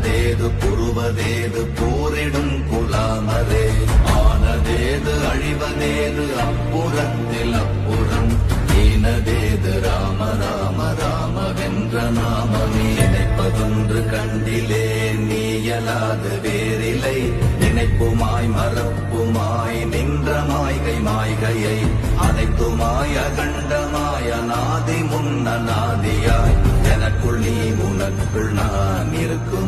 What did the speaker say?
ஆனதேது புருவதேது போரிடும் குலாமரே ஆனதேது அழிவதேது அப்புறத்தில் அப்புறம் ஈனதேது ராம ராம ராமவென்ற நாமமே நினைப்பதொன்று கண்டிலே நீயலாது வேறில்லை நினைப்புமாய் மறப்புமாய் நின்ற மாய்கை மாய்கையை அனைத்துமாய் அகண்டமாய் அநாதி முன்னநாதியாய் எனக்குள் நீ உனக்குள் நான் இருக்கும்